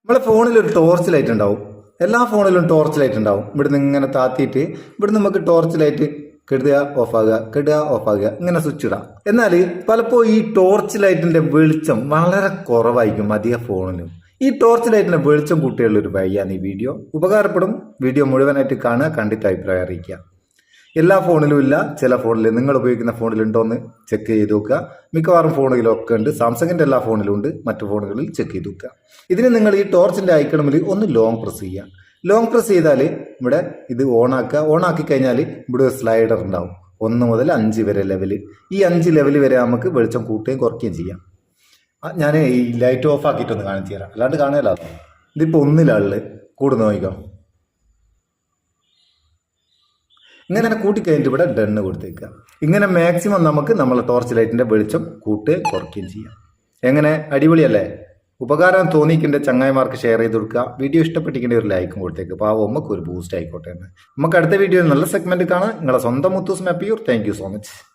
നമ്മളെ ഫോണിൽ ഒരു ടോർച്ച് ലൈറ്റ് ഉണ്ടാവും. എല്ലാ ഫോണിലും ടോർച്ച് ലൈറ്റ് ഉണ്ടാവും. ഇവിടുന്ന് ഇങ്ങനെ താത്തിയിട്ട് ഇവിടുന്ന് നമുക്ക് ടോർച്ച് ലൈറ്റ് കെടുക ഓഫാകുക, കെടുക ഓഫാകുക, ഇങ്ങനെ സ്വിച്ച് ഇടാം. എന്നാൽ പലപ്പോഴും ഈ ടോർച്ച് ലൈറ്റിന്റെ വെളിച്ചം വളരെ കുറവായിരിക്കും അധിക ഫോണിലും. ഈ ടോർച്ച് ലൈറ്റിന്റെ വെളിച്ചം കൂട്ടിയുള്ള ഒരു വഴിയാണ് ഈ വീഡിയോ. ഉപകാരപ്പെടും. വീഡിയോ മുഴുവനായിട്ട് കാണുക, കണ്ടിട്ട് അഭിപ്രായം അറിയിക്കുക. എല്ലാ ഫോണിലും ഇല്ല, ചില ഫോണിൽ നിങ്ങൾ ഉപയോഗിക്കുന്ന ഫോണിലുണ്ടോ എന്ന് ചെക്ക് ചെയ്ത് നോക്കുക. മിക്കവാറും ഫോണുകളിലൊക്കെ ഉണ്ട്. സാംസങ്ങിൻ്റെ എല്ലാ ഫോണിലും ഉണ്ട്, മറ്റു ഫോണുകളിൽ ചെക്ക് ചെയ്ത് നോക്കുക. ഇതിന് നിങ്ങൾ ഈ ടോർച്ചിൻ്റെ ഐക്കണമിൽ ഒന്ന് ലോങ് പ്രസ് ചെയ്യുക. ലോങ് പ്രസ് ചെയ്താൽ ഇവിടെ ഇത് ഓണാക്കുക. ഓണാക്കി കഴിഞ്ഞാൽ ഇവിടെ ഒരു സ്ലൈഡർ ഉണ്ടാവും. 1 മുതൽ 5 വരെ ലെവല്. ഈ 5 ലെവൽ വരെ നമുക്ക് വെളിച്ചം കൂട്ടുകയും കുറയ്ക്കുകയും ചെയ്യാം. ഞാൻ ഈ ലൈറ്റ് ഓഫ് ആക്കിയിട്ടൊന്ന് കാണിച്ചു തരാം, അല്ലാണ്ട് കാണുകയല്ലോ. ഇതിപ്പോൾ 1 കൂടുന്ന നോക്കിക്കോ. ഇങ്ങനെ കൂട്ടിക്കഴിഞ്ഞിട്ട് ഇവിടെ ഡണ്ണ് കൊടുത്തേക്കുക. ഇങ്ങനെ മാക്സിമം നമുക്ക് നമ്മളെ ടോർച്ച് ലൈറ്റിൻ്റെ വെളിച്ചം കൂട്ടുകയും കുറയ്ക്കുകയും ചെയ്യാം. എങ്ങനെ, അടിപൊളിയല്ലേ? ഉപകാരം തോന്നിക്കിൻ്റെ ചങ്ങായിമാർക്ക് ഷെയർ ചെയ്ത് കൊടുക്കുക. വീഡിയോ ഇഷ്ടപ്പെട്ടിരിക്കേണ്ട ഒരു ലൈക്കും കൊടുത്തേക്ക്. പാവം നമുക്ക് ഒരു ബൂസ്റ്റ് ആയിക്കോട്ടെ എന്ന്. നമുക്ക് അടുത്ത വീഡിയോയിൽ നല്ല സെഗ്മെന്റ് കാണാം. നിങ്ങളെ സ്വന്തം Muthus Meppayur. Thank you so much.